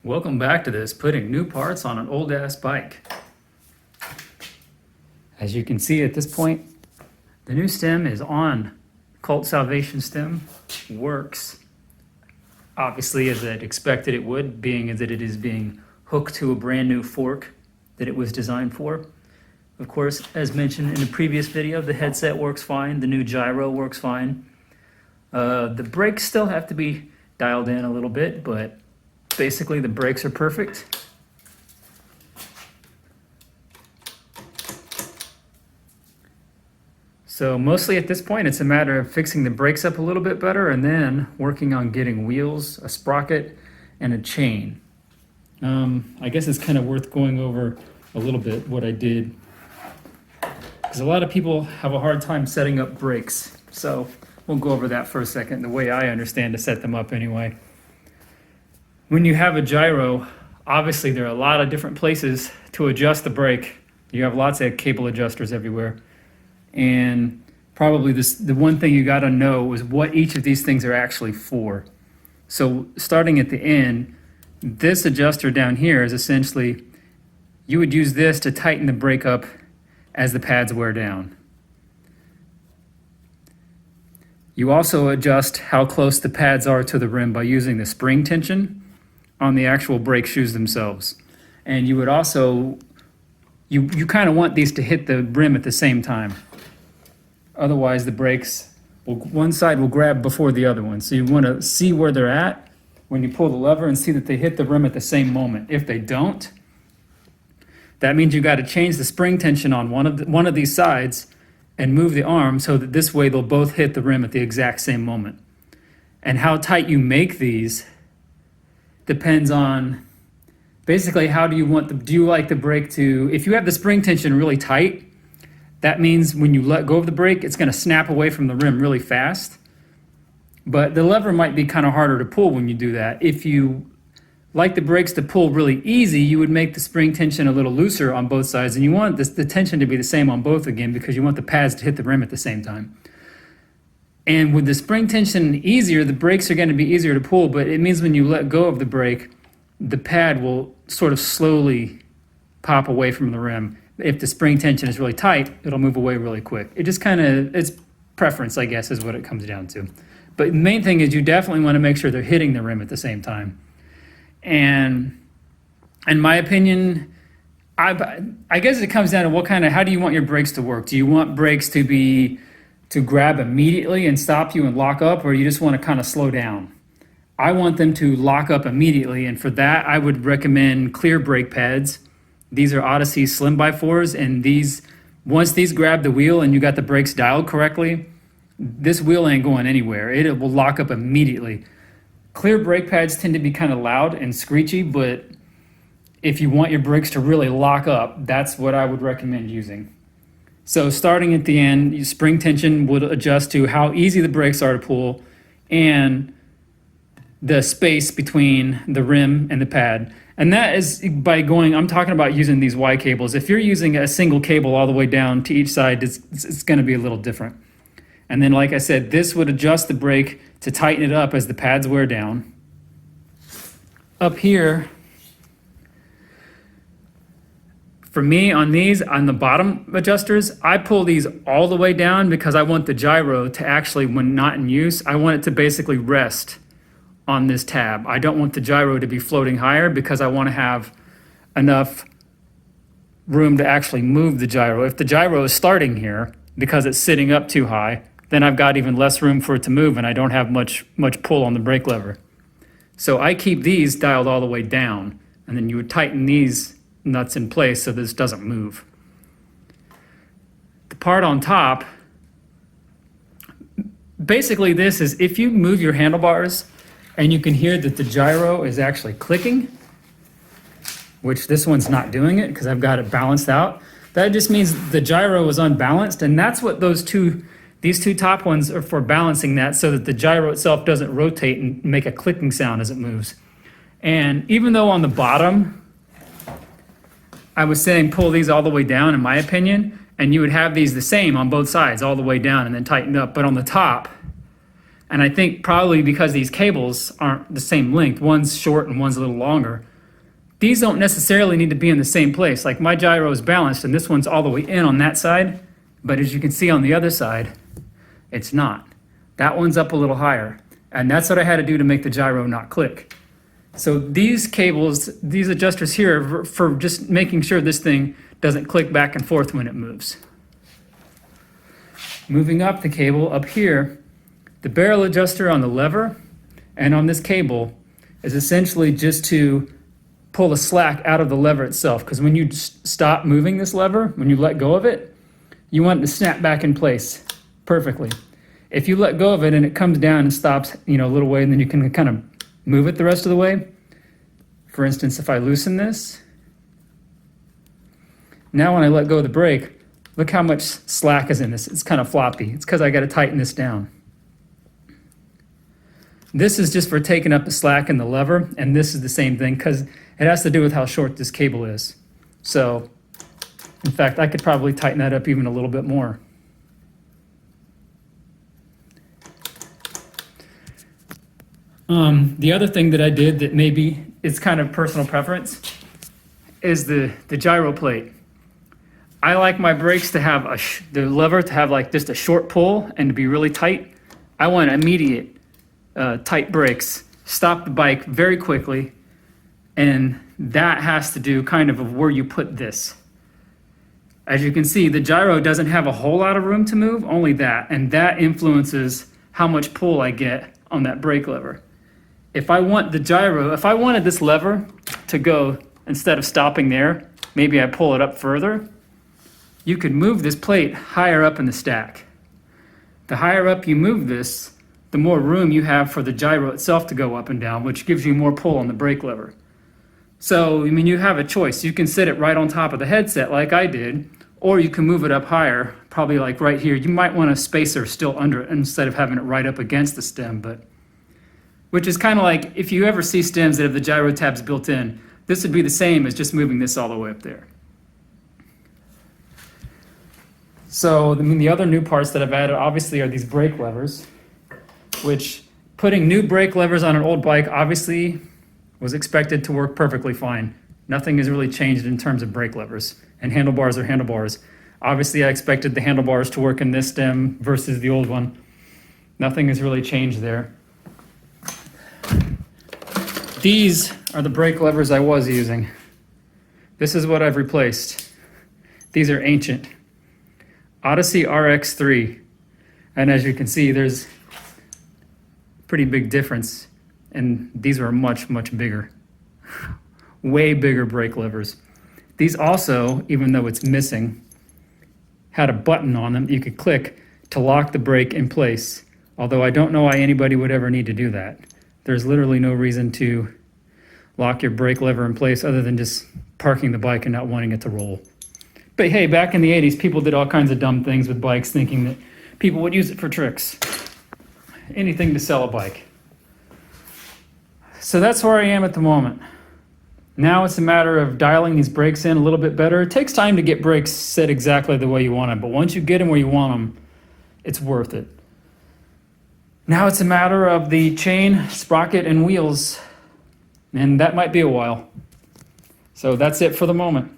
Welcome back to this, putting new parts on an old ass bike. As you can see at this point, the new stem is on. Cult Salavation stem works, obviously as I'd expected it would, being that it is being hooked to a brand new fork that it was designed for. Of course, as mentioned in the previous video, the headset works fine, the new gyro works fine. The brakes still have to be dialed in a little bit, but basically the brakes are perfect. So mostly at this point, it's a matter of fixing the brakes up a little bit better and then working on getting wheels, a sprocket, and a chain. I guess it's kind of worth going over a little bit what I did, because a lot of people have a hard time setting up brakes. So we'll go over that for a second, the way I understand to set them up anyway. When you have a gyro, obviously there are a lot of different places to adjust the brake. You have lots of cable adjusters everywhere. And probably the one thing you gotta know is what each of these things are actually for. So starting at the end, this adjuster down here is essentially, you would use this to tighten the brake up as the pads wear down. You also adjust how close the pads are to the rim by using the spring tension on the actual brake shoes themselves. And you would also, you kind of want these to hit the rim at the same time. Otherwise the brakes, one side will grab before the other one. So you want to see where they're at when you pull the lever and see that they hit the rim at the same moment. If they don't, that means you got to change the spring tension on one of these sides and move the arm so that this way they'll both hit the rim at the exact same moment. And how tight you make these depends on basically how do you like the brake to, if you have the spring tension really tight, that means when you let go of the brake, it's going to snap away from the rim really fast. But the lever might be kind of harder to pull when you do that. If you like the brakes to pull really easy, you would make the spring tension a little looser on both sides, and you want the tension to be the same on both again because you want the pads to hit the rim at the same time. And with the spring tension easier, the brakes are going to be easier to pull, but it means when you let go of the brake, the pad will sort of slowly pop away from the rim. If the spring tension is really tight, it'll move away really quick. It just kind of, it's preference, I guess, is what it comes down to. But the main thing is you definitely want to make sure they're hitting the rim at the same time. And in my opinion, I guess it comes down to how do you want your brakes to work? Do you want brakes to grab immediately and stop you and lock up, or you just want to kind of slow down? I want them to lock up immediately, and for that I would recommend clear brake pads. These are Odyssey Slim by 4s, and once these grab the wheel and you got the brakes dialed correctly, this wheel ain't going anywhere. It will lock up immediately. Clear brake pads tend to be kind of loud and screechy, but if you want your brakes to really lock up, that's what I would recommend using. So starting at the end, spring tension would adjust to how easy the brakes are to pull and the space between the rim and the pad. And that is by I'm talking about using these Y cables. If you're using a single cable all the way down to each side, it's going to be a little different. And then, like I said, this would adjust the brake to tighten it up as the pads wear down. Up here, for me, on the bottom adjusters, I pull these all the way down because I want the gyro to actually, when not in use, I want it to basically rest on this tab. I don't want the gyro to be floating higher because I want to have enough room to actually move the gyro. If the gyro is starting here because it's sitting up too high, then I've got even less room for it to move and I don't have much pull on the brake lever. So I keep these dialed all the way down, and then you would tighten these nuts in place so this doesn't move. The part on top, basically this is if you move your handlebars and you can hear that the gyro is actually clicking, which this one's not doing it because I've got it balanced out. That just means the gyro is unbalanced, and that's what these two top ones are for, balancing that so that the gyro itself doesn't rotate and make a clicking sound as it moves. And even though on the bottom, I was saying pull these all the way down in my opinion, and you would have these the same on both sides all the way down and then tightened up. But on the top, and I think probably because these cables aren't the same length, one's short and one's a little longer, these don't necessarily need to be in the same place. Like my gyro is balanced and this one's all the way in on that side, but as you can see on the other side, it's not. That one's up a little higher, and that's what I had to do to make the gyro not click. So these cables, these adjusters here, for just making sure this thing doesn't click back and forth when it moves. Moving up the cable, up here, the barrel adjuster on the lever and on this cable is essentially just to pull the slack out of the lever itself, because when you stop moving this lever, when you let go of it, you want it to snap back in place perfectly. If you let go of it and it comes down and stops, a little way, and then you can kind of move it the rest of the way. For instance, if I loosen this, now when I let go of the brake, look how much slack is in this. It's kind of floppy. It's because I got to tighten this down. This is just for taking up the slack in the lever, and this is the same thing because it has to do with how short this cable is. So, in fact, I could probably tighten that up even a little bit more. The other thing that I did that maybe is kind of personal preference is the gyro plate. I like my brakes to have the lever to have like just a short pull and to be really tight. I want immediate tight brakes, stop the bike very quickly, and that has to do kind of where you put this. As you can see, the gyro doesn't have a whole lot of room to move, only that, and that influences how much pull I get on that brake lever. If I want the gyro, if I wanted this lever to go, instead of stopping there, maybe I pull it up further, you could move this plate higher up in the stack. The higher up you move this, the more room you have for the gyro itself to go up and down, which gives you more pull on the brake lever. So, you have a choice. You can sit it right on top of the headset like I did, or you can move it up higher, probably like right here. You might want a spacer still under it instead of having it right up against the stem, which is kind of like if you ever see stems that have the gyro tabs built in, this would be the same as just moving this all the way up there. So, the other new parts that I've added obviously are these brake levers, which putting new brake levers on an old bike obviously was expected to work perfectly fine. Nothing has really changed in terms of brake levers, and handlebars are handlebars. Obviously, I expected the handlebars to work in this stem versus the old one. Nothing has really changed there. These are the brake levers I was using. This is what I've replaced. These are ancient. Odyssey RX3. And as you can see, there's a pretty big difference. And these are much, much bigger. Way bigger brake levers. These also, even though it's missing, had a button on them you could click to lock the brake in place. Although I don't know why anybody would ever need to do that. There's literally no reason to lock your brake lever in place other than just parking the bike and not wanting it to roll. But hey, back in the 80s, people did all kinds of dumb things with bikes thinking that people would use it for tricks. Anything to sell a bike. So that's where I am at the moment. Now it's a matter of dialing these brakes in a little bit better. It takes time to get brakes set exactly the way you want them, but once you get them where you want them, it's worth it. Now it's a matter of the chain, sprocket, and wheels, and that might be a while. So that's it for the moment.